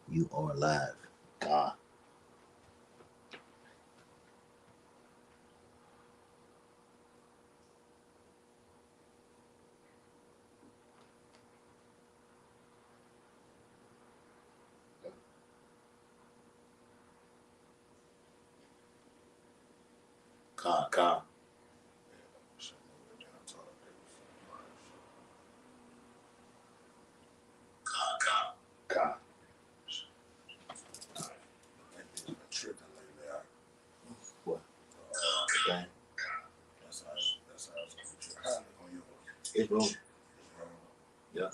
You are alive. God. God. God. What? Okay. It's wrong. Yeah.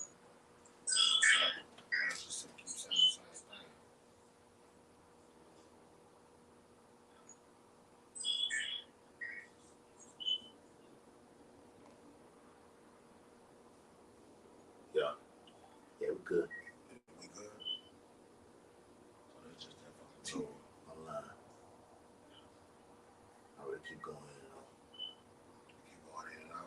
Yeah. Yeah, we're good. Online. I will keep going in and out.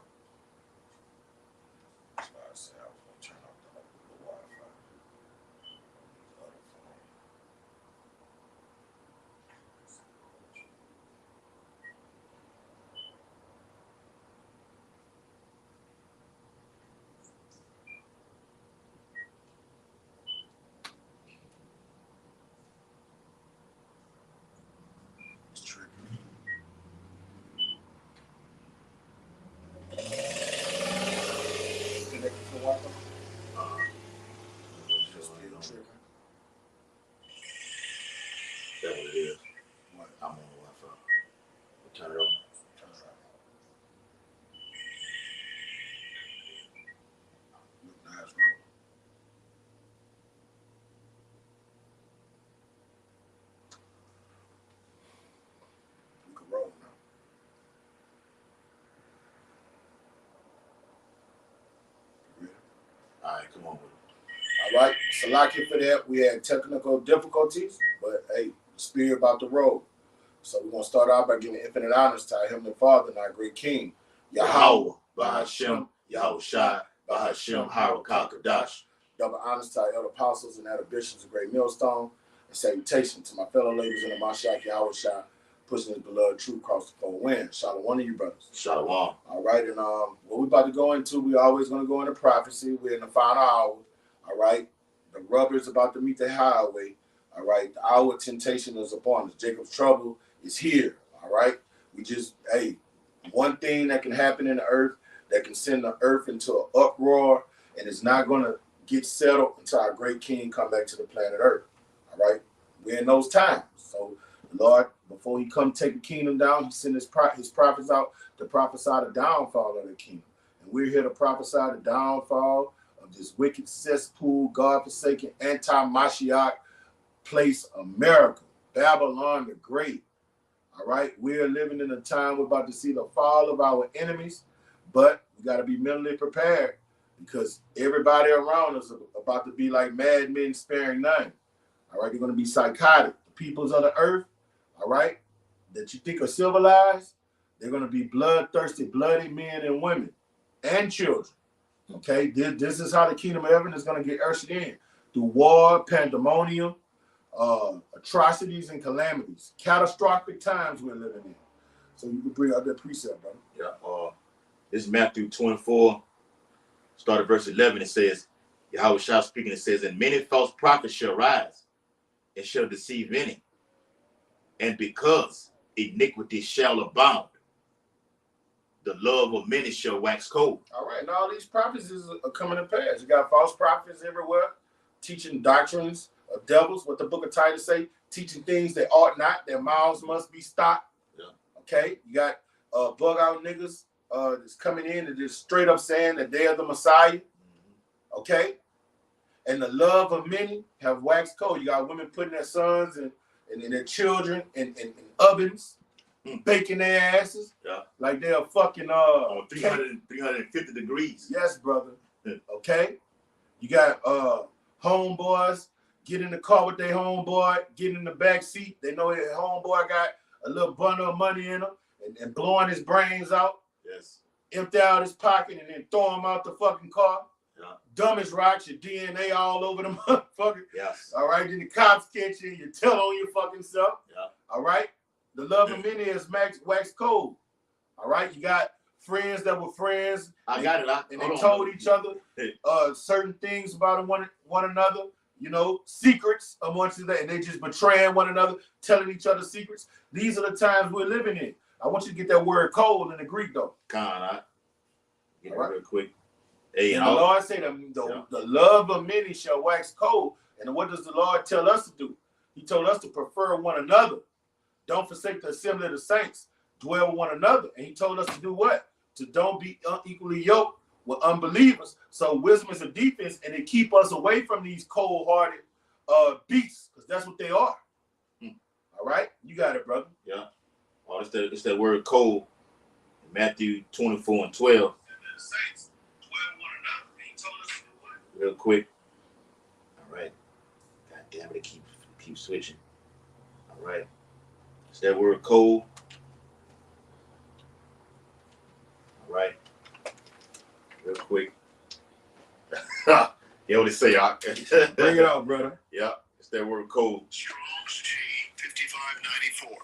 Uh, That what it is. I'm on the Wi-Fi. Turn it on. All right, come on with it. All right, Salaki for that. We had technical difficulties, but hey, the spirit about to roll. So we're gonna start out by giving infinite honors to our Heavenly Father and our great King, Yahweh, Bahashem, Yahweh Shai, Bahashem, Harakah, Kadash. Double honors to our elder apostles and elder bishops of Great Millstone, and salutation to my fellow ladies in the Mashiach Yahweh Shai, pushing his beloved truth across the four winds. Shalom, one of you brothers. Shalom. All right, and what we about to go into, we always gonna go into prophecy. We're in the final hour. All right, the rubber is about to meet the highway. All right, the hour of temptation is upon us. Jacob's trouble is here. All right, we just one thing that can happen in the earth that can send the earth into an uproar, and it's not gonna get settled until our great King come back to the planet Earth. All right, we're in those times. So the Lord, before he come take the kingdom down, he sent his prophets out to prophesy the downfall of the kingdom. And we're here to prophesy the downfall of this wicked cesspool, God-forsaken, anti-Mashiach place, America, Babylon the Great. All right, we're living in a time we're about to see the fall of our enemies, but we got to be mentally prepared because everybody around us is about to be like madmen sparing none. All right, they're going to be psychotic. The peoples of the earth, all right, that you think are civilized, they're going to be bloodthirsty, bloody men and women and children. Okay, this is how the kingdom of heaven is going to get ushered in through war, pandemonium, atrocities and calamities, catastrophic times we're living in. So you can bring out that precept, brother. Yeah. This is Matthew 24, start at verse 11. It says, Yahweh Shah speaking, it says, and many false prophets shall rise and shall deceive many. And because iniquity shall abound, the love of many shall wax cold. All right, and all these prophecies are coming to pass. You got false prophets everywhere, teaching doctrines of devils, what the book of Titus say, teaching things they ought not, their mouths must be stopped. Yeah. Okay, you got bug out niggas that's coming in and just straight up saying that they are the Messiah. Mm-hmm. Okay, and the love of many have waxed cold. You got women putting their sons and their children in ovens, baking their asses, like they're fucking on 350 degrees. Yes, brother. Okay, you got homeboys get in the car with their homeboy, get in the back seat. They know their homeboy got a little bundle of money in him and blowing his brains out. Yes. Empty out his pocket and then throw him out the fucking car. Dumbest rocks, your DNA all over the motherfucker. Yes. All right, then the cops catch you, you tell on your fucking self. Yeah. All right, the love of many is wax cold. All right, you got friends that were friends. I got it. And they told each other certain things about one another. You know, secrets amongst them, and they just betraying one another, telling each other secrets. These are the times we're living in. I want you to get that word cold in the Greek, though. Get it real quick. Hey, and the Lord said the love of many shall wax cold. And what does the Lord tell us to do? He told us to prefer one another. Don't forsake the assembly of the saints. Dwell with one another. And he told us to do what? To don't be unequally yoked with unbelievers. So wisdom is a defense, and it keep us away from these cold-hearted beasts, because that's what they are. All right? You got it, brother. Yeah. Oh, it's that word cold. Matthew 24:12. Saints, dwell with one another. And he told us to do what? Real quick. All right. God damn it, it keep switching. All right. It's that word cold. All right. Real quick. You know what they say, Bring it out, brother. Yeah, it's that word cold. Strong's G 5594.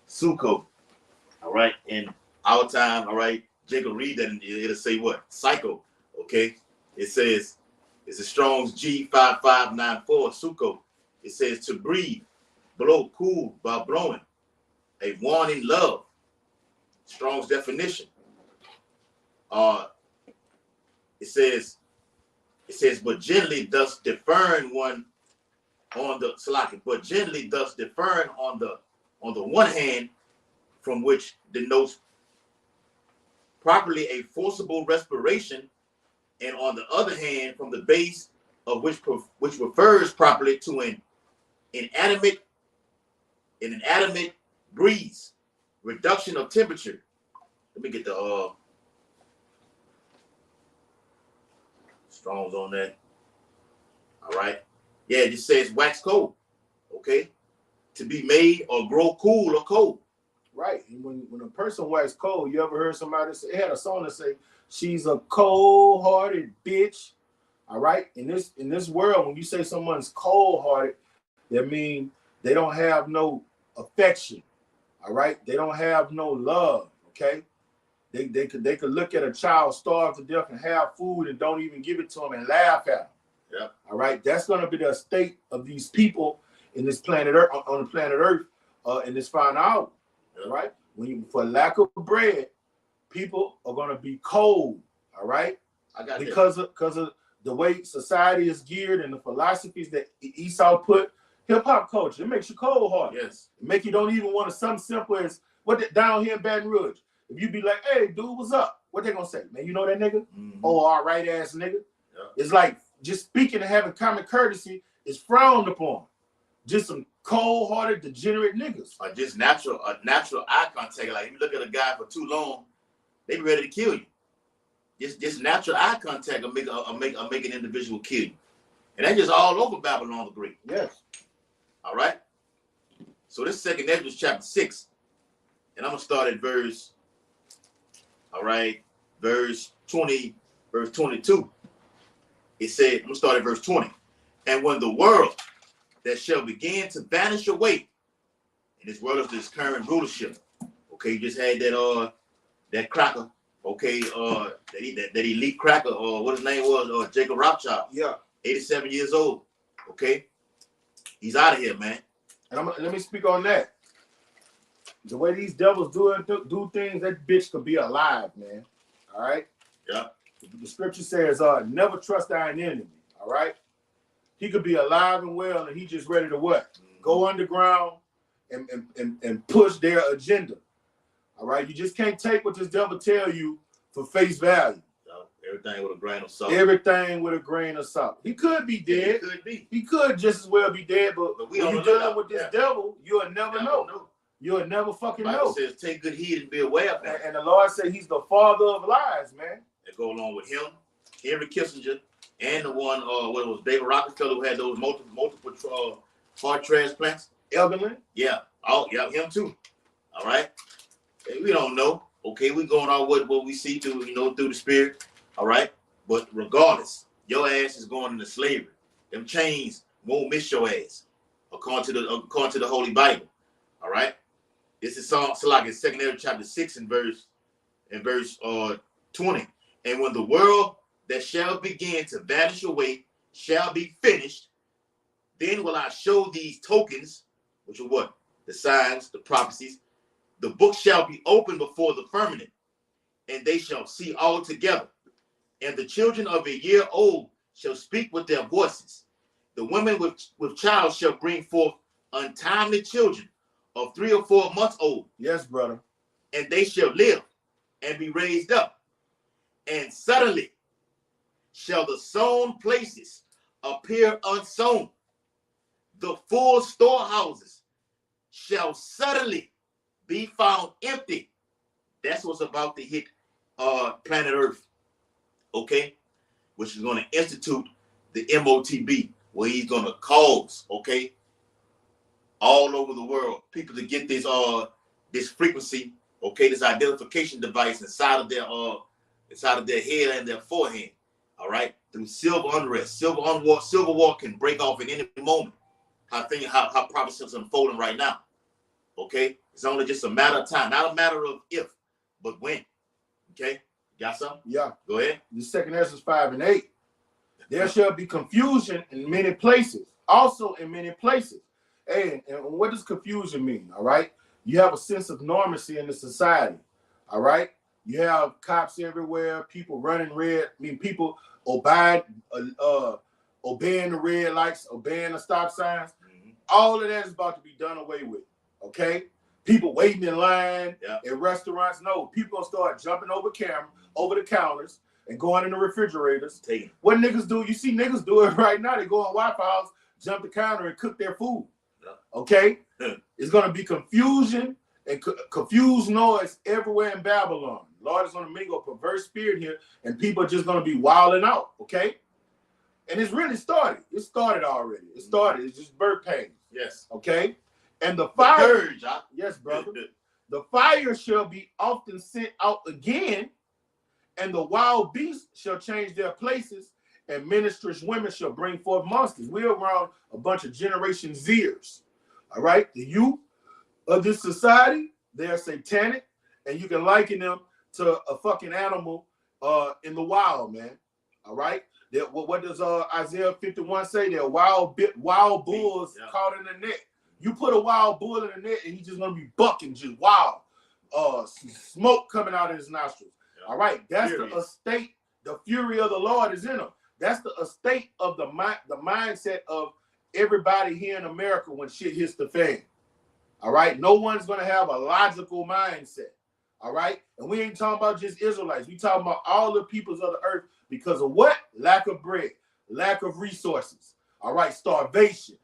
Suko. All right. In our time, all right, Jacob read that and it'll say what? Psycho. Okay. It says it's a Strong's G 5594 Suko. It says to breathe, blow cool by blowing. A warning love. Strong's definition. It says, but gently thus deferring one on the Salaki, but gently thus deferring on the one hand, from which denotes properly a forcible respiration, and on the other hand, from the base of which refers properly to an inanimate breeze, reduction of temperature. Let me get the Strong's on that. All right. Yeah, it just says wax cold. Okay. To be made or grow cool or cold. Right. And when a person wax cold, you ever heard somebody say, they had a song that say, she's a cold-hearted bitch. All right. In this world, when you say someone's cold-hearted, that means they don't have no affection. All right. They don't have no love. Okay. They could look at a child starved to death and have food and don't even give it to them and laugh at them. Yeah. All right. That's going to be the state of these people in this planet Earth, on the planet Earth, in this final hour. Yeah. All right. For lack of bread, people are going to be cold. All right. Because of the way society is geared and the philosophies that Esau put. Hip hop culture, it makes you cold hearted. Yes. It make you don't even want to something simple as down here in Baton Rouge. If you be like, hey, dude, what's up? What they gonna say? Man, you know that nigga? Mm-hmm. Oh, all right ass nigga. Yeah. It's like just speaking and having common courtesy is frowned upon. Just some cold-hearted, degenerate niggas. Or just natural eye contact. Like if you look at a guy for too long, they be ready to kill you. Just natural eye contact will make an individual kill you. And that's just all over Babylon the Great. Yes. All right. So this second Ezra chapter 6, and I'm gonna start at verse 20, verse 22. It said, I'm gonna start at verse 20. And when the world that shall begin to vanish away, and this world is this current rulership. Okay, you just had that cracker. Okay, that elite cracker, or what his name was, Jacob Rothschild. Yeah. 87 years old. Okay, he's out of here, man. And let me speak on that. The way these devils do things, that bitch could be alive, man. All right. Yeah. The scripture says, never trust thine enemy. All right. He could be alive and well, and he just ready to what? Go underground and push their agenda. All right. You just can't take what this devil tell you for face value. Everything with a grain of salt. Everything with a grain of salt. He could be dead. He could be. He could just as well be dead, but when you're dealing with this devil, you'll never know. You'll never fucking know. Bible says, take good heed and be aware of that. And the Lord said he's the father of lies, man. That go along with him, Henry Kissinger, and the one, what it was, David Rockefeller, who had those multiple heart transplants. Elderlin? Yeah. Oh, yeah, him too. All right. We don't know. Okay, we going on what we see through, through the spirit. All right. But regardless, your ass is going into slavery. Them chains won't miss your ass, according to the Holy Bible. All right. This is Psalm Salak, second chapter 6 and verse 20. And when the world that shall begin to vanish away shall be finished, then will I show these tokens, which are what? The signs, the prophecies. The book shall be opened before the firmament, and they shall see all together. And the children of a year old shall speak with their voices. The women with child shall bring forth untimely children of 3 or 4 months old. Yes, brother. And they shall live and be raised up. And suddenly shall the sown places appear unsown. The full storehouses shall suddenly be found empty. That's what's about to hit planet Earth, okay? Which is going to institute the MOTB, where he's going to cause, okay, all over the world, people to get this frequency, okay, this identification device inside of their head and their forehead, all right, through civil unrest, civil war can break off at any moment. How prophecy is unfolding right now, okay? It's only just a matter of time, not a matter of if, but when, okay? Got something? Yeah. Go ahead. The second Ezra 5 and 8. There shall be confusion in many places, also in many places. And what does confusion mean? All right. You have a sense of normalcy in the society. All right. You have cops everywhere, people running red. I mean, people obeying the red lights, obeying the stop signs. Mm-hmm. All of that is about to be done away with. Okay. People waiting in line at restaurants. No, people gonna start jumping over the counters and going in the refrigerators. What niggas do? You see niggas do it right now. They go on Waffle House, jump the counter, and cook their food. Okay? It's going to be confusion and confused noise everywhere in Babylon. Lord is going to mingle a perverse spirit here, and people are just going to be wilding out. Okay? And it's really started. It started already. It started. It's just birth pains. Yes. Okay? And the fire. Yes, brother. The fire shall be often sent out again, and the wild beasts shall change their places, and ministress women shall bring forth monsters. We're around a bunch of Generation Zers. All right? The youth of this society, they're satanic, and you can liken them to a fucking animal in the wild, man. All right? What does Isaiah 51 say? They're wild bulls caught in the net. You put a wild bull in the net, and he's just going to be bucking, just wild. Smoke coming out of his nostrils. All right, that's the estate. The fury of the Lord is in them. That's the estate of the mindset of everybody here in America when shit hits the fan. All right, no one's gonna have a logical mindset. All right, and we ain't talking about just Israelites. We talking about all the peoples of the earth because of what? Lack of bread, lack of resources. All right, starvation.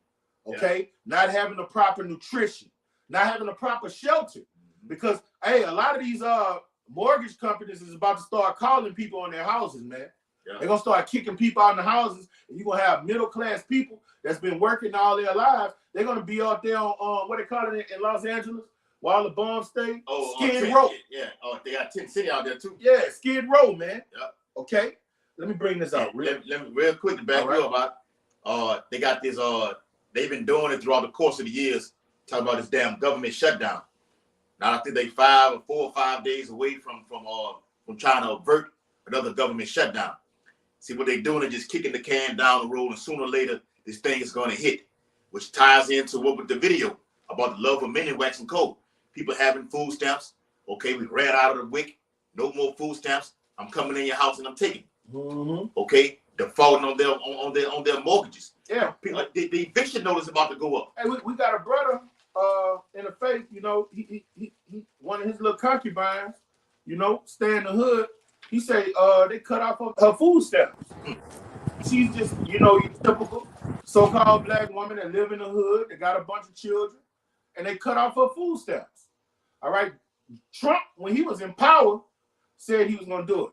Okay, not having the proper nutrition, not having the proper shelter. Because hey, a lot of these mortgage companies is about to start calling people on their houses, man. They're gonna start kicking people out in the houses, and you're gonna have middle-class people that's been working all their lives. They're gonna be out there on what they call it in Los Angeles while the bombs stay. Skid Row. Yeah. Oh, they got Tent City out there too. Yeah, Skid Row, man. Yeah. Okay. Let me bring this out real quick to back you up. They got this. They've been doing it throughout the course of the years. Talking about this damn government shutdown. Now I think they 4 or 5 days away from trying to avert another government shutdown. See what they're doing is just kicking the can down the road, and sooner or later this thing is going to hit, which ties into what with the video about the love of many waxing cold. People having food stamps. Okay, we ran out of the wick. No more food stamps. I'm coming in your house and I'm taking. Mm-hmm. Okay, defaulting on their mortgages. Yeah, people, the eviction notice about to go up. Hey, we got a brother in the faith. You know, he one of his little concubines. You know, stay in the hood. He say they cut off her food stamps. She's just, you know, your typical so-called black woman that live in the hood. They got a bunch of children, and they cut off her food stamps. All right. Trump, when he was in power, said he was going to do it.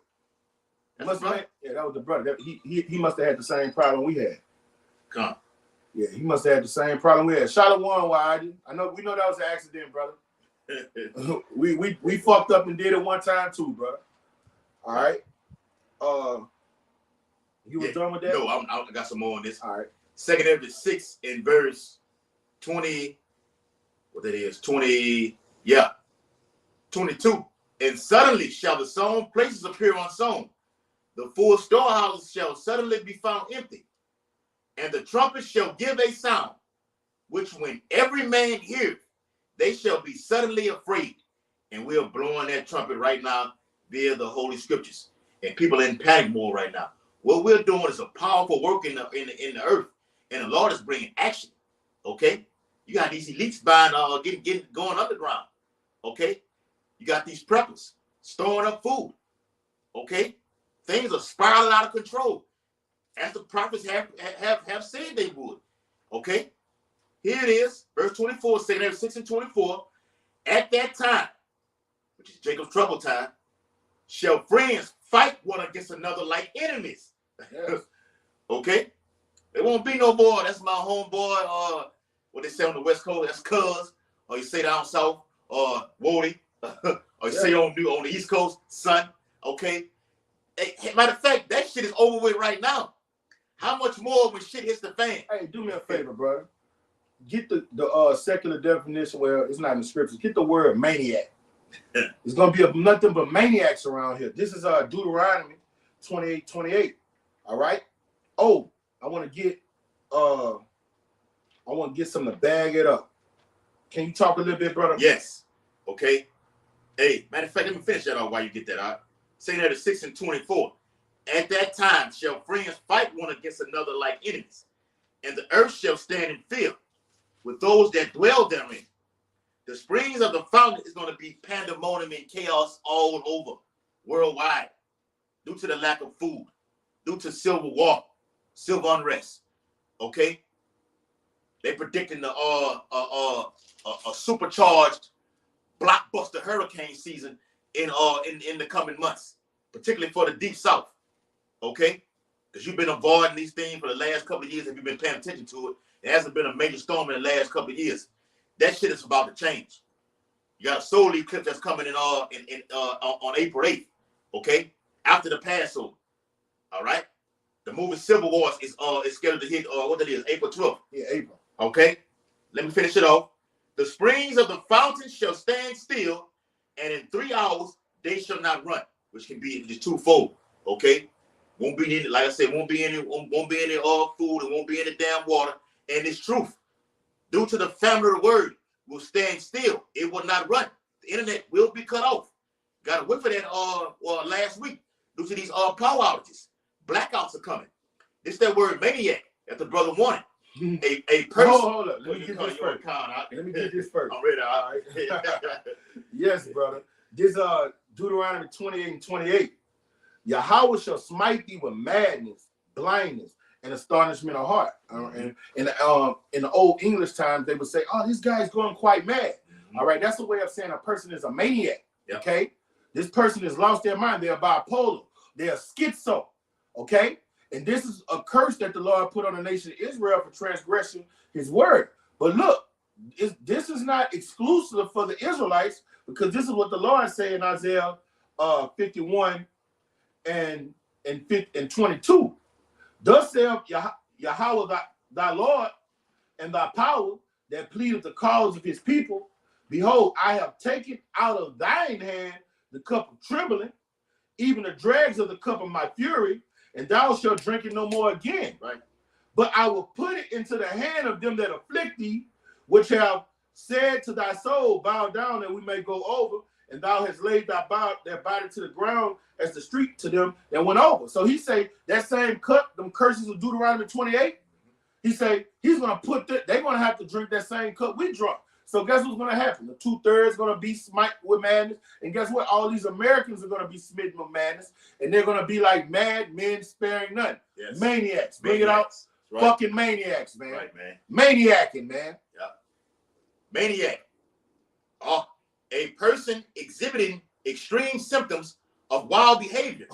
Yeah, that was the brother. He must have had the same problem we had. Come. Yeah, he must have had the same problem we had. Shalom, Wadi. We know that was an accident, brother. we fucked up and did it one time too, bro. All right. You was done with that? No, I got some more on this. All right. 2 Timothy 6 in verse 20. What that is? 20. Yeah. 22. And suddenly shall the sown places appear unsown. The full storehouses shall suddenly be found empty. And the trumpet shall give a sound, which when every man heareth, they shall be suddenly afraid. And we are blowing that trumpet right now via the Holy Scriptures. And people are in panic mode right now. What we're doing is a powerful work in the earth. And the Lord is bringing action. Okay? You got these elites buying, going underground. Okay? You got these preppers storing up food. Okay? Things are spiraling out of control, as the prophets have said they would. Okay? Here it is, verse 24, 2 Timothy 6 and 24. At that time, which is Jacob's trouble time, shall friends fight one against another like enemies. Yes. Okay? There won't be no more, that's my homeboy, what they say on the West Coast, that's cuz, or you say down south, or Wody, or you say on the East Coast, son. Okay? Hey, matter of fact, that shit is over with right now. How much more when shit hits the fan? Hey, do me a favor, brother. Get the secular definition where it's not in the scriptures. Get the word maniac. It's gonna be nothing but maniacs around here. This is Deuteronomy 28:28. All right. Oh, I want to get something to bag it up. Can you talk a little bit, brother? Yes. Okay. Hey, matter of fact, let me finish that off while you get that out. Say that at 6 and 24. At that time shall friends fight one against another like enemies, and the earth shall stand in fear with those that dwell therein. The springs of the fountain is going to be pandemonium and chaos all over, worldwide, due to the lack of food, due to civil war, civil unrest. Okay, they predicting a supercharged blockbuster hurricane season in the coming months, particularly for the deep south. Okay, because you've been avoiding these things for the last couple of years. If you've been paying attention to it, there hasn't been a major storm in the last couple of years. That shit is about to change. You got a solar eclipse that's coming in on April 8th. Okay, after the Passover. All right, the movie Civil Wars is scheduled to hit what that is, April 12th. Yeah, April. Okay, let me finish it off. The springs of the fountain shall stand still, and in 3 hours they shall not run, which can be just twofold. Okay, won't be any, like I said, won't be any food, and won't be any damn water. And it's truth. Due to the family of the word, will stand still. It will not run. The internet will be cut off. Got a whiff of that last week due to these power outages. Blackouts are coming. This that word maniac that the brother wanted. A person. Hold up. Let me get this first. Let me get this first. I'm ready. All right. Yes, brother. This Deuteronomy 28 and 28. Yahweh shall smite thee with madness, blindness, and astonishment of heart. And in the old English times, they would say, "Oh, this guy's going quite mad." Mm-hmm. All right, that's a way of saying a person is a maniac. Yep. Okay, this person has lost their mind. They're bipolar. They're schizo. Okay, and this is a curse that the Lord put on the nation of Israel for transgressing His word. But look, this is not exclusive for the Israelites, because this is what the Lord said in Isaiah 51 and 22. Thus saith Yahweh thy Lord, and thy power that pleadeth the cause of his people. Behold, I have taken out of thine hand the cup of trembling, even the dregs of the cup of my fury, and thou shalt drink it no more again. Right. But I will put it into the hand of them that afflict thee, which have said to thy soul, bow down that we may go over, and thou hast laid their body to the ground as the street to them that went over. So he say that same cup, them curses of Deuteronomy 28, he say he's going to put they're going to have to drink that same cup we drunk. So guess what's going to happen? The 2/3 going to be smite with madness. And guess what? All these Americans are going to be smitten with madness. And they're going to be like mad men sparing none. Yes. Maniacs. Bring it out. Right. Fucking maniacs, man. Right, man. Maniacing, man. Yeah. Maniac. Oh, a person exhibiting extreme symptoms of wild behavior.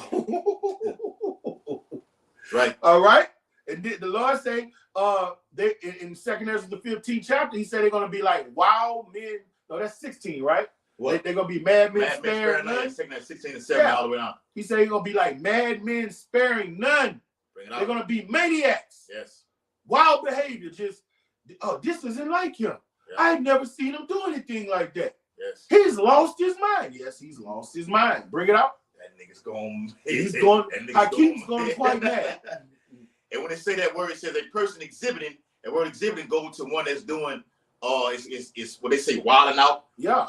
Right. All right. And the Lord say, they in 2 Ezra the 15th chapter, he said they're going to be like wild men, No, that's 16, right? What? They're gonna be madmen sparing none. 16 and 7 all the way down. He said he's gonna be like madmen sparing none. Bring it out. They're gonna be maniacs. Yes. Wild behavior. Just this isn't like him. Yeah. I've never seen him do anything like that. Yes. He's lost his mind. Yes, he's lost his mind. Bring it out. That nigga's going. He's going. Hakeem's going quite mad. And when they say that word, it says a person exhibiting. That word exhibiting goes to one that's doing. It's what they say, wilding out. Yeah.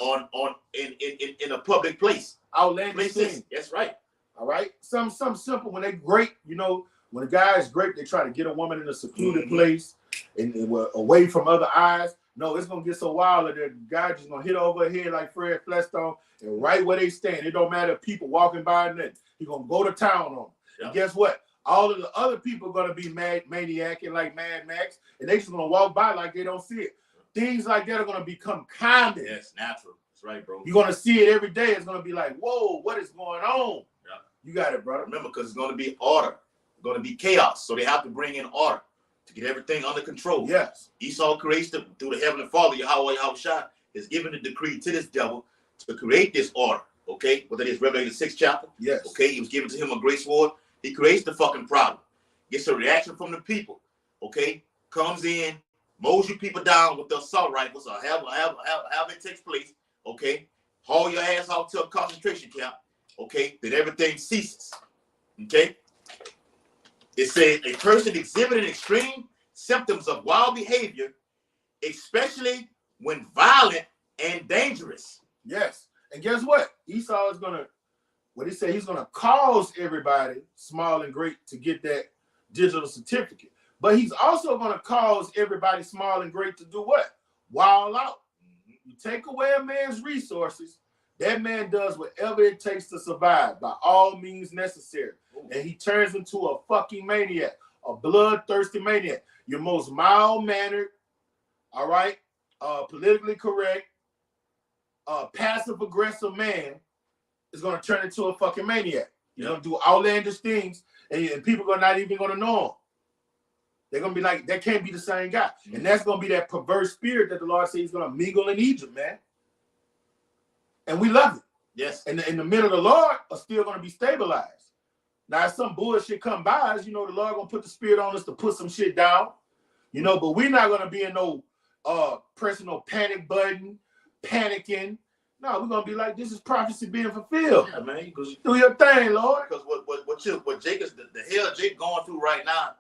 In a public place. Outlandish thing. That's right. All right. Some simple. When they grape, you know, when a guy is grape, they try to get a woman in a secluded place and away from other eyes. No, it's gonna get so wild that the guy just gonna hit over her head like Fred Flintstone and right where they stand. It don't matter if people walking by and nothing. He gonna go to town on them. Yep. And guess what? All of the other people are gonna be maniacing like Mad Max, and they just gonna walk by like they don't see it. Things like that are gonna become common. Yes, natural. That's right, bro. You're gonna see it every day. It's gonna be like, whoa, what is going on? Yeah. You got it, brother. Remember, because it's gonna be order. It's gonna be chaos. So they have to bring in order to get everything under control. Yes. Esau creates through the Heavenly Father, Yahweh Yahushua, is given a decree to this devil to create this order. Okay? Whether it's Revelation 6th chapter. Yes. Okay, he was given to him a great sword. He creates the fucking problem. Gets a reaction from the people. Okay? Comes in, mows you people down with the assault rifles, or however it takes place. Okay? Haul your ass out to a concentration camp. Okay? Then everything ceases. Okay? It says a person exhibiting extreme symptoms of wild behavior, especially when violent and dangerous. Yes. And guess what? Esau is gonna, what he said, he's gonna cause everybody, small and great, to get that digital certificate. But he's also gonna cause everybody, small and great, to do what? Wild out. You take away a man's resources, that man does whatever it takes to survive by all means necessary. And he turns into a fucking maniac, a bloodthirsty maniac. Your most mild-mannered, all right, politically correct, passive-aggressive man is going to turn into a fucking maniac. He's going to do outlandish things, and people are not even going to know him. They're going to be like, that can't be the same guy. Mm-hmm. And that's going to be that perverse spirit that the Lord says he's going to mingle in Egypt, man. And we love it. Yes. And the men of the Lord are still going to be stabilized. Now, if some bullshit come by us, you know, the Lord going to put the spirit on us to put some shit down, you know, but we're not going to be in no pressing no panic button, panicking. No, we're going to be like, this is prophecy being fulfilled. Yeah, man. Because do your thing, Lord. Because what Jacob's, the hell Jake going through right now,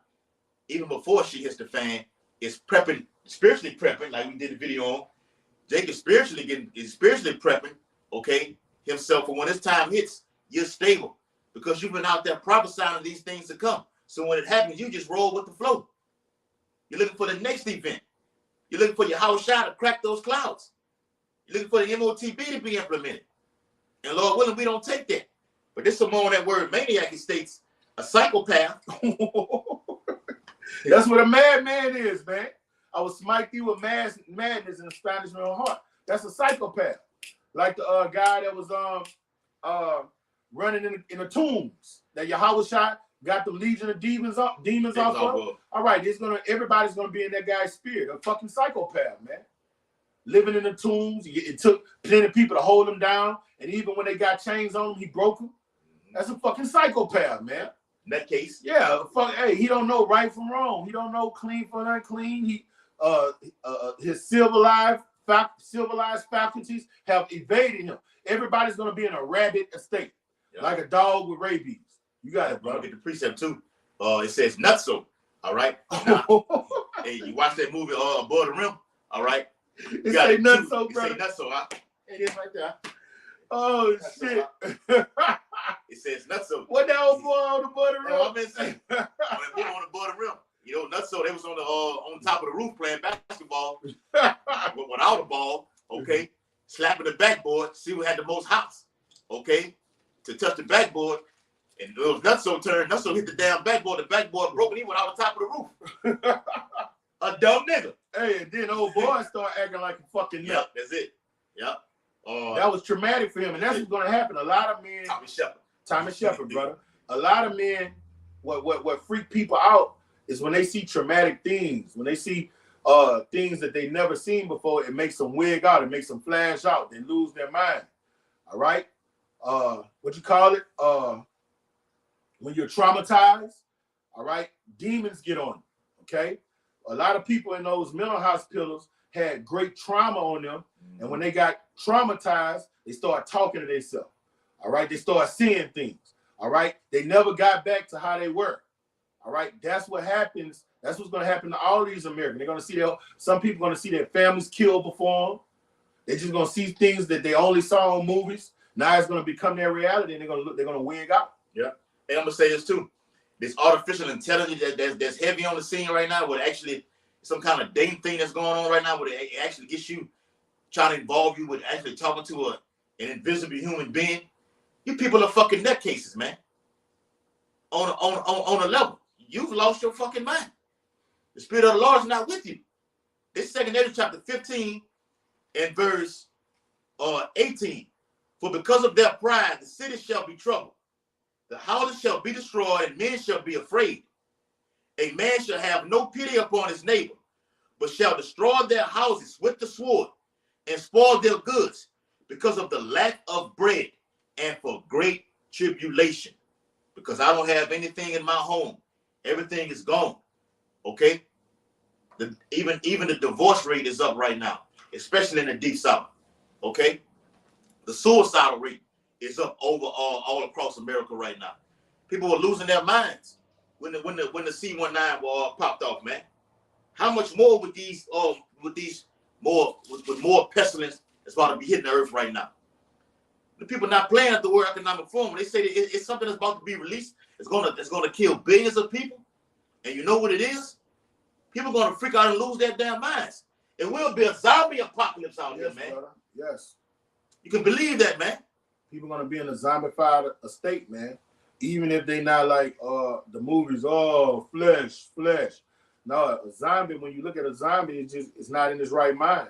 even before she hits the fan, is prepping, spiritually prepping, like we did the video on. Jake is spiritually prepping, okay, himself for when this time hits, you're stable. Because you've been out there prophesying of these things to come. So when it happens, you just roll with the flow. You're looking for the next event. You're looking for your house shot to crack those clouds. You're looking for the MOTB to be implemented. And Lord willing, we don't take that. But this is more on that word maniac. It states a psychopath. That's what a madman is, man. I will smite thee with madness and astonishment of heart. That's a psychopath. Like the guy that was running in the tombs that Yahweh shot, got the legion of demons off of. All right, everybody's gonna be in that guy's spirit. A fucking psychopath, man. Living in the tombs. It took plenty of people to hold him down, and even when they got chains on him, he broke them. That's a fucking psychopath, man. In that case, yeah, hey, he don't know right from wrong. He don't know clean from unclean. He his civilized faculties have evaded him. Everybody's gonna be in a rabid state. Yep. Like a dog with rabies. You got it, bro. Get the precept too. It says nutso. All right. Now, hey, you watch that movie Above the Rim? All right. It say nutso, bro. It say nutso. It is right there. Oh shit. It says nutso. What that old boy on the Above the Rim? I've been saying. On the Above the Rim. You know, nutso. They was on top of the roof playing basketball without a ball. Okay, slapping the backboard. See who had the most hops. Okay. To touch the backboard, and it was Nutso hit the damn backboard. The backboard broke, and he went out the top of the roof. A dumb nigga. Hey, and then old boy started acting like a fucking nut. Yep, that's it. Yep. That was traumatic for him, and that's what's going to happen. A lot of men. Tommy Shepard, brother. A lot of men, what freak people out is when they see traumatic things, when they see things that they never seen before. It makes them wig out. It makes them flash out. They lose their mind. All right. What you call it? When you're traumatized, all right, demons get on you. Okay. A lot of people in those mental hospitals had great trauma on them, and when they got traumatized, they start talking to themselves. All right. They start seeing things. All right. They never got back to how they were. All right. That's what happens. That's what's going to happen to all these Americans. They're going to see some people going to see their families killed before them. They're just going to see things that they only saw in movies. Now it's going to become their reality, and they're going to wig out. Yeah. And I'm going to say this too. This artificial intelligence that's heavy on the scene right now, with actually some kind of dating thing that's going on right now, where it actually gets you trying to involve you with actually talking to an invisible human being. You people are fucking nutcases, man. On a level. You've lost your fucking mind. The Spirit of the Lord is not with you. This 2 Ezra chapter 15 and verse 18. For because of their pride, the city shall be troubled. The houses shall be destroyed, and men shall be afraid. A man shall have no pity upon his neighbor, but shall destroy their houses with the sword and spoil their goods because of the lack of bread and for great tribulation. Because I don't have anything in my home. Everything is gone. Okay? Even the divorce rate is up right now, especially in the Deep South. Okay? The suicidal rate is up over all across America right now. People are losing their minds when the C-19 war popped off, man. How much more with more pestilence that's about to be hitting the earth right now? The people not playing at the World Economic Forum. They say that it's something that's about to be released. It's gonna kill billions of people. And you know what it is? People are gonna freak out and lose their damn minds. It will be a zombie apocalypse out here, man. Brother. Yes. You can believe that, man. People gonna be in a zombified state, man. Even if they not like the movies, flesh. No, a zombie, when you look at a zombie, it's not in his right mind.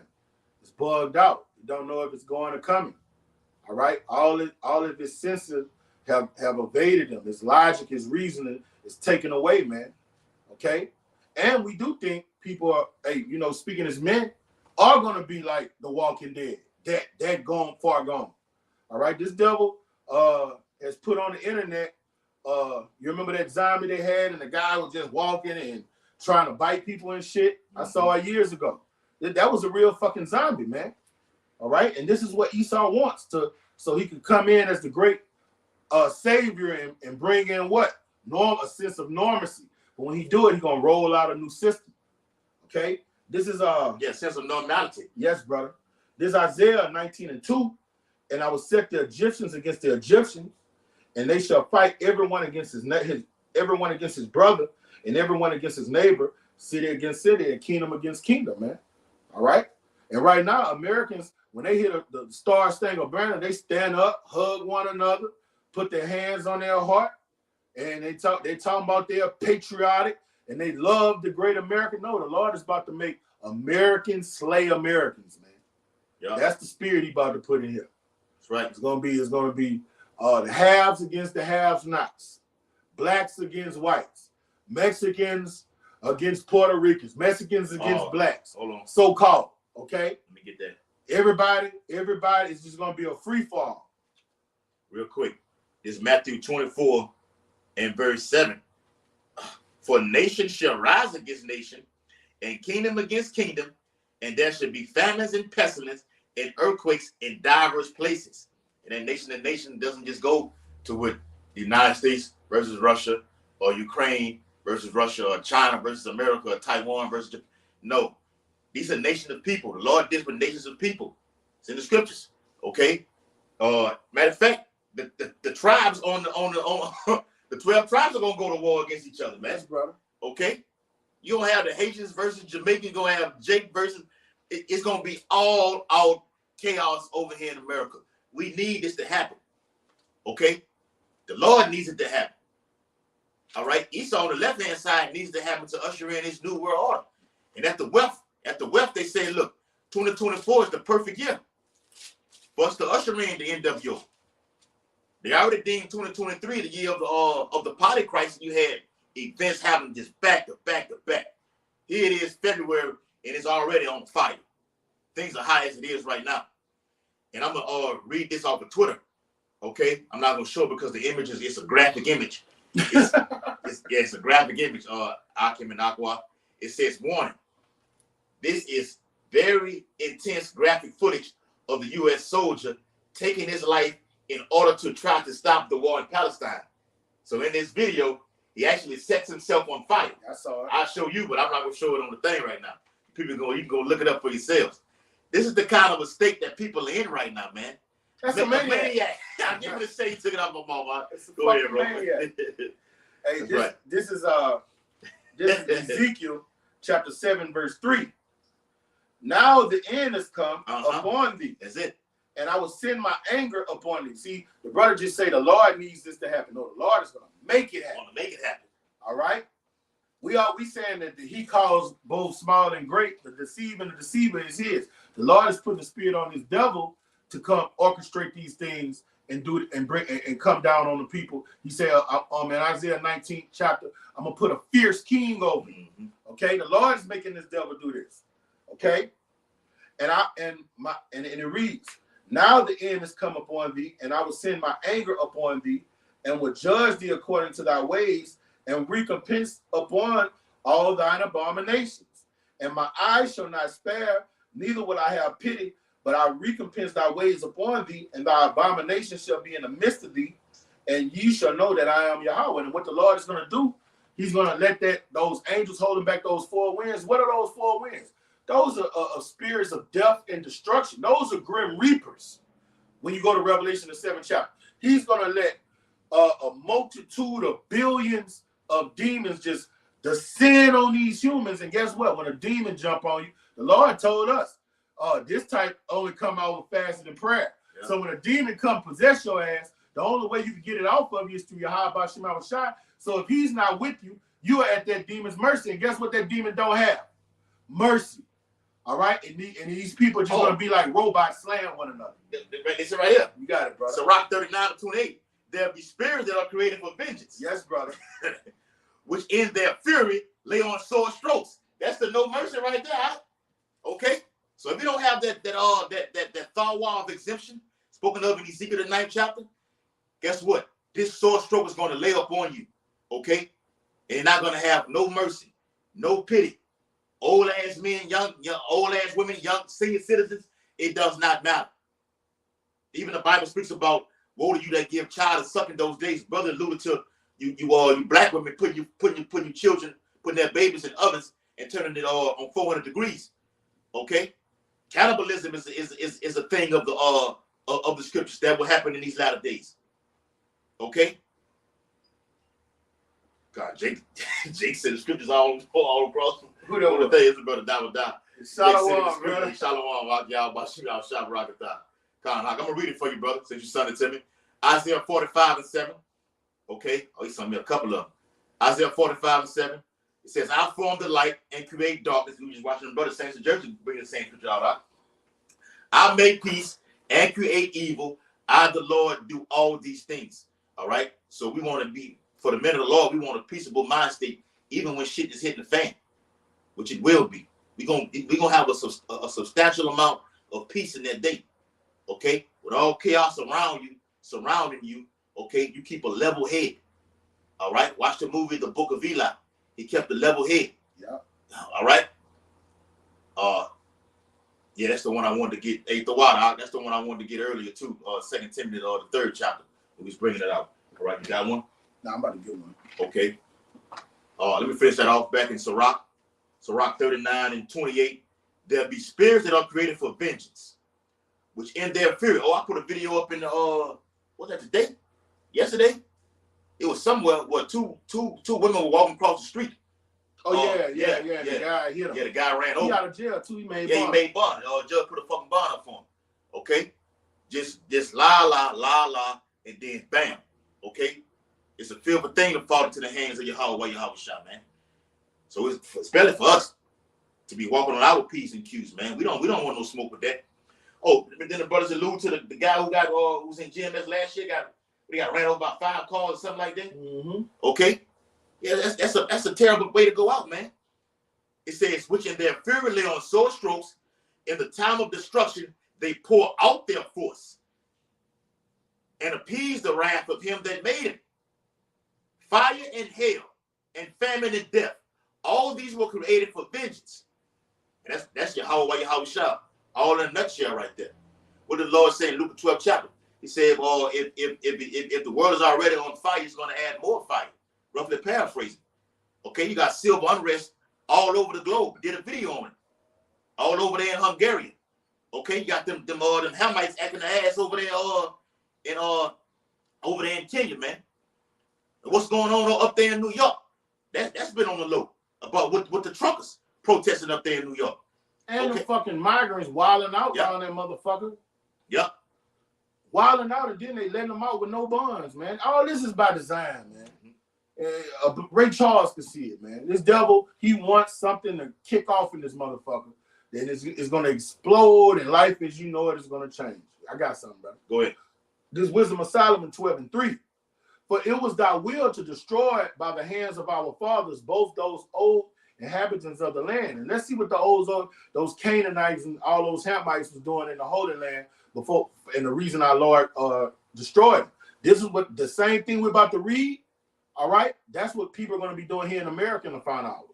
It's bugged out. You don't know if it's going or coming. All right. All of his senses have evaded him. His logic, his reasoning is taken away, man. Okay. And we do think people are, speaking as men, are gonna be like the Walking Dead. That gone, far gone. All right. This devil has put on the internet. You remember that zombie they had, and the guy was just walking and trying to bite people and shit? I saw it years ago. That was a real fucking zombie, man. All right. And this is what Esau wants so he could come in as the great savior and bring in what? A sense of normalcy. But when he do it, he's gonna roll out a new system. Okay. This is sense of normality. Yes, brother. This is Isaiah 19:2. And I will set the Egyptians against the Egyptians, and they shall fight everyone against his brother, and everyone against his neighbor, city against city, and kingdom against kingdom, man. All right. And right now, Americans, when they hear the Star Spangled Banner, they stand up, hug one another, put their hands on their heart, and they talking about they're patriotic and they love the great America. No, the Lord is about to make Americans slay Americans, man. Yeah. That's the spirit He's about to put in here. That's right. It's gonna be the haves against the have-nots, blacks against whites, Mexicans against Puerto Ricans, Mexicans against blacks. Hold on. So-called. Okay. Let me get that. Everybody is just gonna be a free fall. Real quick. This is Matthew 24 and verse 7. For nation shall rise against nation, and kingdom against kingdom, and there shall be famines and pestilence and earthquakes in diverse places. And that nation to nation doesn't just go to what the United States versus Russia, or Ukraine versus Russia, or China versus America, or Taiwan versus Japan. No, these are nations of people. The Lord did for nations of people. It's in the scriptures. Okay. Matter of fact, the tribes on the 12 tribes are gonna go to war against each other, man. Yes, brother. Okay. You gonna have the Haitians versus Jamaican. You're gonna have Jake versus. It's gonna be all out chaos over here in America. We need this to happen. Okay. The Lord needs it to happen. All right. Esau on the left-hand side needs to happen to usher in his new world order. And at the wealth, they say, look, 2024 is the perfect year for us to usher in the NWO. They already deemed 2023 the year of the poly crisis. You had events happening just back to back to back. Here it is, February, and it's already on fire. Things are high as it is right now. And I'm gonna read this off of Twitter. Okay, I'm not gonna show it because the image it's a graphic image. It's a graphic image. Akim and Aqua. It says, warning. This is very intense graphic footage of the U.S. soldier taking his life in order to try to stop the war in Palestine. So in this video, he actually sets himself on fire. I saw it. I'll show you, but I'm not gonna show it on the thing right now. You can go look it up for yourselves. This is the kind of a state that people are in right now, man. That's a maniac. I'm giving to say he took it off my mama. Go ahead, bro. Hey, this is Ezekiel chapter 7, verse 3. Now the end has come upon thee. That's it. And I will send my anger upon thee. See, the brother just say the Lord needs this to happen. No, the Lord is going to make it happen. All right? We saying that he calls both small and great. The deceiver and the deceiver is his. The Lord is putting the spirit on his devil to come orchestrate these things and do it and bring and come down on the people. He said in Isaiah 19th chapter, I'm gonna put a fierce king over you. Okay, the Lord is making this devil do this. Okay, and it reads, now the end has come upon thee, and I will send my anger upon thee, and will judge thee according to thy ways, and recompense upon all thine abominations. And my eyes shall not spare, neither will I have pity, but I recompense thy ways upon thee, and thy abominations shall be in the midst of thee, and ye shall know that I am Yahweh. And what the Lord is going to do, he's going to let those angels holding back those four winds. What are those four winds? Those are spirits of death and destruction. Those are grim reapers. When you go to Revelation, the 7th chapter, he's going to let a multitude of billions of demons just descend on these humans. And guess what? When a demon jump on you, the Lord told us, this type only come out with fasting and prayer. Yeah. So when a demon come possess your ass, the only way you can get it off of you is through your high by Shema Shai. So if he's not with you, you are at that demon's mercy. And guess what that demon don't have? Mercy. All right? And these people are just going to be like robots slaying one another. It's right here. You got it, brother. Sirach 39:28. There'll be spirits that are created for vengeance. Yes, brother. Which in their fury lay on sore strokes. That's the no mercy right there. Huh? Okay? So if you don't have that thawa of exemption spoken of in Ezekiel the 9th chapter, guess what? This sore stroke is going to lay upon you. Okay? And you're not going to have no mercy, no pity. Old ass men, young old ass women, young senior citizens, it does not matter. Even the Bible speaks about woe to you that give child a suck in those days. Brother alluded to you black women putting your children, putting their babies in ovens and turning it on 400 degrees. Okay? Cannibalism is a thing of the scriptures that will happen in these latter days. Okay? God, Jake said the scriptures all across. Who the thing is, brother? Shalom, brother. Shalom, y'all. Bashim, Shab, Rakatah. I'm gonna read it for you, brother, since you sent it to me. Isaiah 45:7. Okay. Oh, he sent me a couple of them. Isaiah 45:7. It says, I form the light and create darkness. We just watching the brother Saints of Jersey bring the same scripture out. I make peace and create evil. I, the Lord, do all these things. All right. So we want to be, for the men of the Lord, we want a peaceable mind state, even when shit is hitting the fan, which it will be. We're gonna have a substantial amount of peace in that day. Okay. With all chaos surrounding you, okay, you keep a level head. All right. Watch the movie The Book of Eli. He kept a level head. Yeah. All right. Yeah, that's the one I wanted to get. Hey, Thawada, that's the one I wanted to get earlier too. 2 Timothy, the 3rd chapter. We was bringing it out. All right, you got one? No, I'm about to get one. Okay. Let me finish that off back in Sirach 39:28. There'll be spirits that are created for vengeance, which in their fury. Oh, I put a video up in the what's that today? Yesterday? It was somewhere where two women were walking across the street. Oh yeah. The guy hit him. Yeah, the guy ran over. He out of jail too. He made bond. He made bond. Judge put a fucking bond up for him. Okay, just la, and then bam. Okay, it's a fearful thing to fall into the hands of Yahweh Shah, man. So it's especially for us to be walking on our P's and Q's, man. We don't want no smoke with that. Oh, then the brothers allude to the guy who was in GMS last year. Got ran over by 5 cars or something like that. Mm-hmm. Okay. Yeah, that's a terrible way to go out, man. It says, which in their fury lay on sore strokes, in the time of destruction, they pour out their force and appease the wrath of him that made him. Fire and hail and famine and death, all these were created for vengeance. And that's Yahweh Shah, all in a nutshell right there. What did the Lord say in Luke 12 chapter? He said, well, if the world is already on fire, he's going to add more fire. Roughly paraphrasing. Okay, you got civil unrest all over the globe. Did a video on it. All over there in Hungary. Okay, you got them Hamites acting the ass over there in Kenya, man. And what's going on up there in New York? That's been on the low. About what the truckers protesting up there in New York. And the fucking migrants wilding out around that motherfucker. Yep. Wilding out, and then they letting them out with no bonds, man. All this is by design, man. Ray Charles could see it, man. This devil, he wants something to kick off in this motherfucker. Then it's going to explode, and life as you know it is going to change. I got something, brother. Go ahead. This Wisdom of Solomon 12:3. For it was thy will to destroy by the hands of our fathers both those old inhabitants of the land. And let's see what those Canaanites and all those Hamites was doing in the Holy Land before, and the reason our Lord destroyed them. This is what the same thing we're about to read. All right, that's what people are going to be doing here in America in the final hour.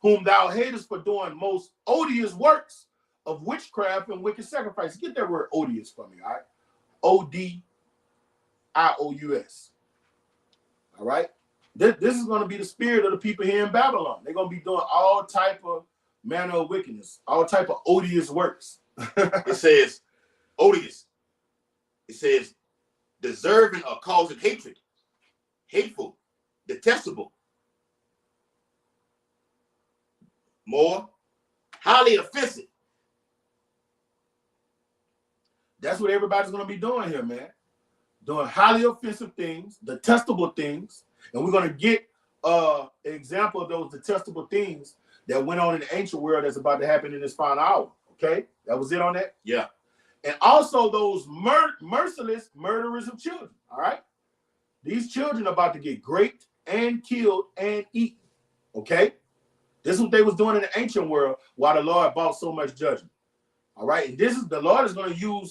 Whom thou hatest for doing most odious works of witchcraft and wicked sacrifice. Get that word odious for me, all right? Odious. All right? This is going to be the spirit of the people here in Babylon. They're going to be doing all type of manner of wickedness, all type of odious works. It says odious. It says deserving or causing hatred, hateful, detestable, more highly offensive. That's what everybody's going to be doing here, man. Doing highly offensive things, detestable things. And we're going to get an example of those detestable things that went on in the ancient world that's about to happen in this final hour. Okay? That was it on that? Yeah. And also those merciless murderers of children. All right? These children are about to get raped and killed and eaten. Okay? This is what they was doing in the ancient world while the Lord brought so much judgment. All right? And the Lord is going to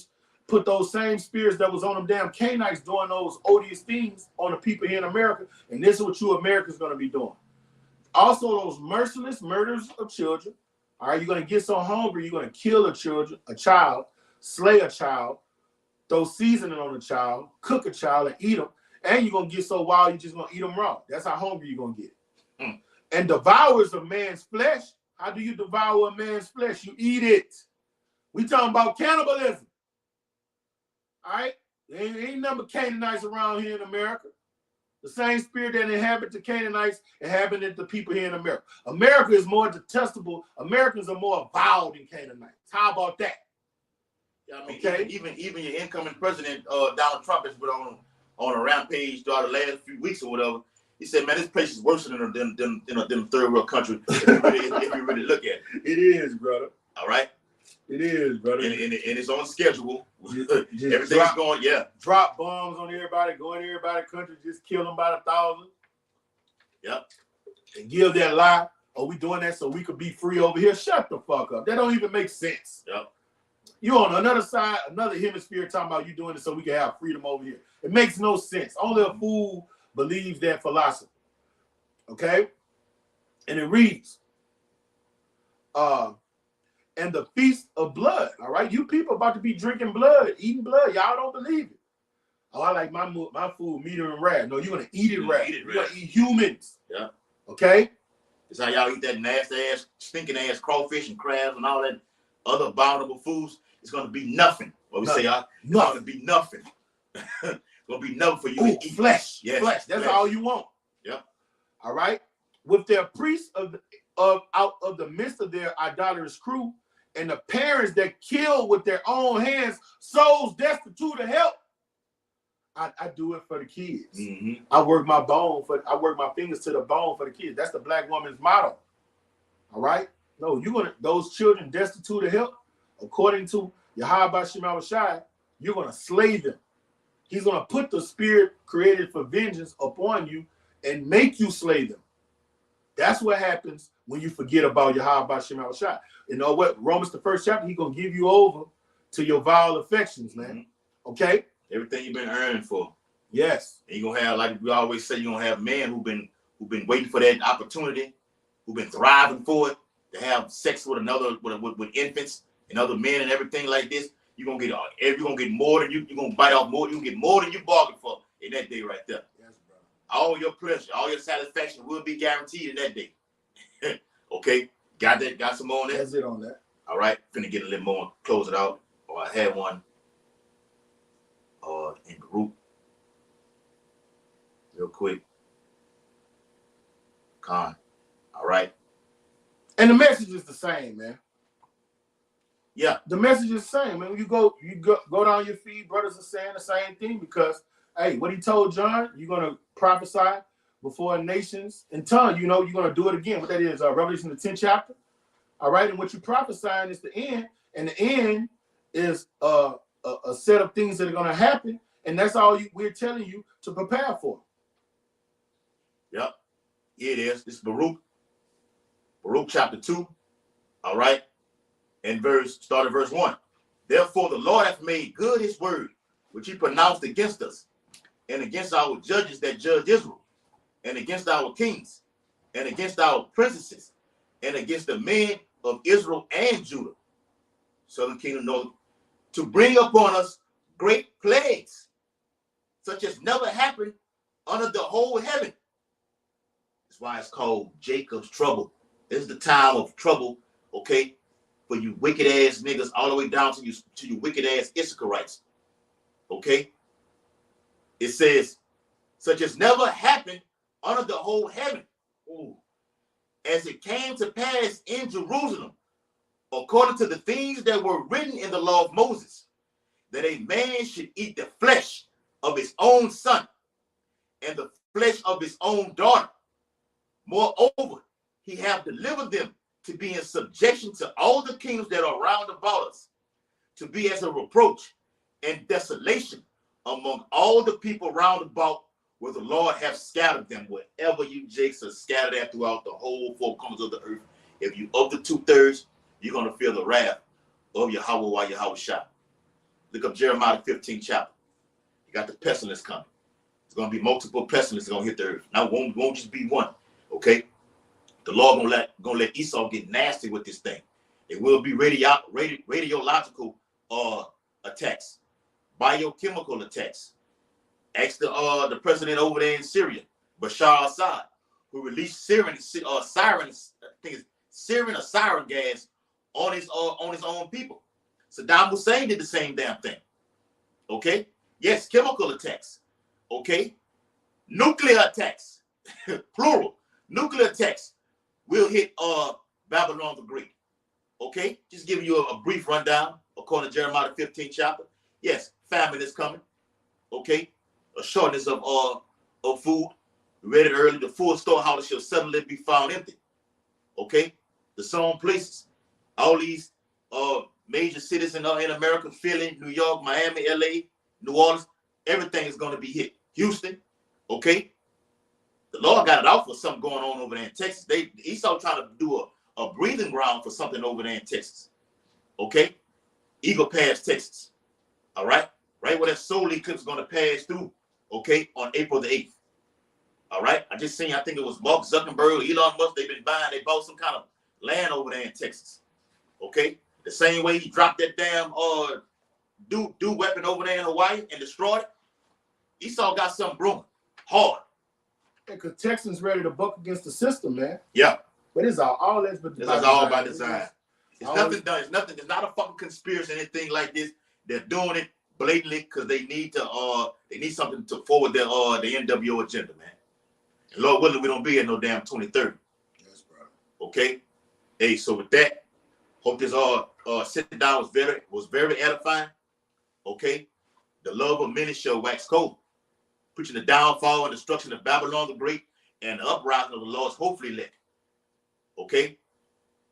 put those same spirits that was on them damn Canaanites doing those odious things on the people here in America. And this is what you Americans going to be doing. Also, those merciless murders of children. All right, you're going to get so hungry, you're going to kill a child, slay a child, throw seasoning on a child, cook a child, and eat them. And you're going to get so wild, you're just going to eat them raw. That's how hungry you're going to get. And devourers of man's flesh. How do you devour a man's flesh? You eat it. We talking about cannibalism. All right? There ain't number Canaanites around here in America. The same spirit that inhabit the Canaanites inhabited the people here in America. America is more detestable. Americans are more vile than Canaanites. How about that? Yeah, I mean, okay. Even your incoming president, Donald Trump, has been on a rampage throughout the last few weeks or whatever. He said, man, this place is worse than them third world country if you really look at it. It is, brother. All right? It is, brother. And it's on schedule. Everything's going, yeah. Drop bombs on everybody, go in everybody's country, just kill them by the thousand. Yep. And give that lie, oh, we doing that so we could be free over here. Shut the fuck up. That don't even make sense. Yep. You on another side, another hemisphere talking about you doing it so we can have freedom over here. It makes no sense. Only a fool believes that philosophy. Okay? And it reads, and the feast of blood. All right, you people about to be drinking blood, eating blood. Y'all don't believe it. Oh, I like my food medium rare. No, you're gonna eat it rare. You're gonna eat humans. Yeah. Okay. It's how y'all eat that nasty ass, stinking ass crawfish and crabs and all that other abominable foods. It's gonna be nothing. What we say, y'all? It's gonna be nothing. It's gonna be nothing for you to eat. Flesh. Yes, flesh. That's flesh. all you want. Yep. All right. With their priests out of the midst of their idolatrous crew. And the parents that kill with their own hands, souls destitute of help. I do it for the kids. Mm-hmm. I work my fingers to the bone for the kids. That's the black woman's motto. All right? No, those children destitute of help, according to Yahweh Shema Shai, you're gonna slay them. He's gonna put the spirit created for vengeance upon you and make you slay them. That's what happens when you forget about Yahweh Shem Shai. You know what? Romans the 1st chapter, he's gonna give you over to your vile affections, man. Okay? Everything you've been earning for. Yes. And you're gonna have, like we always say, you're gonna have men who've been waiting for that opportunity, who've been thriving for it, to have sex with with infants and other men and everything like this. You're gonna get more than you're gonna bite off more, you can get more than you bargained for in that day right there. Yes, brother. All your pleasure, all your satisfaction will be guaranteed in that day. Okay, got that? Got some more on that? That's it on that. All right, finna get a little more, close it out. Or I had one in group. Real quick. Con. All right. And the message is the same, man. Yeah. The message is the same, man. When you go down your feed, brothers are saying the same thing because, hey, what he told John, you're gonna prophesy before nations in tongue. You know, you're gonna do it again. What that is, Revelation the 10th chapter. All right, and what you're prophesying is the end, and the end is a set of things that are gonna happen, and that's all we're telling you to prepare for. Yep. Here it is. This is Baruch chapter 2. All right. And start at verse 1. Therefore the Lord hath made good his word, which he pronounced against us, and against our judges that judge Israel, and against our kings, and against our princesses, and against the men of Israel and Judah, southern kingdom, northern, to bring upon us great plagues, such as never happened under the whole heaven. That's why it's called Jacob's trouble. This is the time of trouble, okay, for you wicked ass niggas, all the way down to you wicked ass Issacharites. Okay? It says, such as never happened under the whole heaven. Ooh. As it came to pass in Jerusalem, according to the things that were written in the law of Moses, that a man should eat the flesh of his own son and the flesh of his own daughter. Moreover, he hath delivered them to be in subjection to all the kingdoms that are round about us, to be as a reproach and desolation among all the people round about, where the Lord hath scattered them, wherever you jakes are scattered at throughout the whole four corners of the earth. If you of the 2/3, you're going to feel the wrath of Yahweh Shai. Look up Jeremiah 15 chapter. You got the pestilence coming. There's going to be multiple pestilences going to hit the earth. Now, it won't just be one, okay? The Lord gonna let Esau get nasty with this thing. It will be radiological attacks, biochemical attacks. Ask the president over there in Syria, Bashar Assad, who released siren gas on his own people. Saddam Hussein did the same damn thing. Okay, yes, chemical attacks. Okay, nuclear attacks, plural, nuclear attacks will hit Babylon the Great. Okay, just giving you a brief rundown according to Jeremiah 15 chapter. Yes, famine is coming. Okay, a shortness of food. We read it earlier. The full storehouse shall suddenly be found empty. Okay, the sown places. All these major cities in America, Philly, New York, Miami, LA, New Orleans, everything is going to be hit. Houston, okay. The Lord got it out for something going on over there in Texas. Esau trying to do a breathing ground for something over there in Texas. Okay? Eagle Pass, Texas. All right? Right where that solar eclipse is going to pass through. Okay? On April the 8th. All right? I just seen, I think it was Mark Zuckerberg or Elon Musk. They bought some kind of land over there in Texas. Okay? The same way he dropped that damn do weapon over there in Hawaii and destroyed it. Esau got something brewing. Hard. Because Texans ready to buck against the system, man. Yeah. But it's all that's but this is all by design. It's nothing done. It's nothing. It's not a fucking conspiracy or anything like this. They're doing it blatantly because they need something to forward their the NWO agenda, man. And Lord willing, we don't be at no damn 2030. Yes, bro. Okay. Hey, so with that, hope this sit down was very edifying. Okay. The love of many shall wax cold. Preaching the downfall and destruction of Babylon the Great and the uprising of the Lord's hopefully elect. Okay?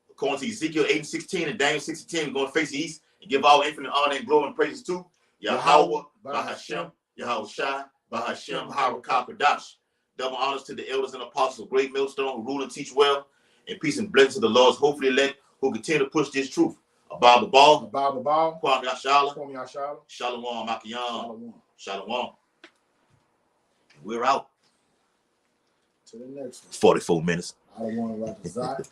According to Ezekiel 8:16 and Daniel 6:10, we're going to face the east and give all infinite honor and glory and praises to Yahweh, Bahashem, Yahweh Shai, Bahashem, Harakah Kadash. Double honors to the elders and apostles of Great Millstone who rule and teach well. And peace and blessings to the Lord's hopefully elect who continue to push this truth. Abba the ball. Abba Ball. Kwame Yashala. Kwame Yashala. Shalom Makiyan. Shalom. Shalom. We're out. To the next one. 44 minutes. I don't want to write the Zot.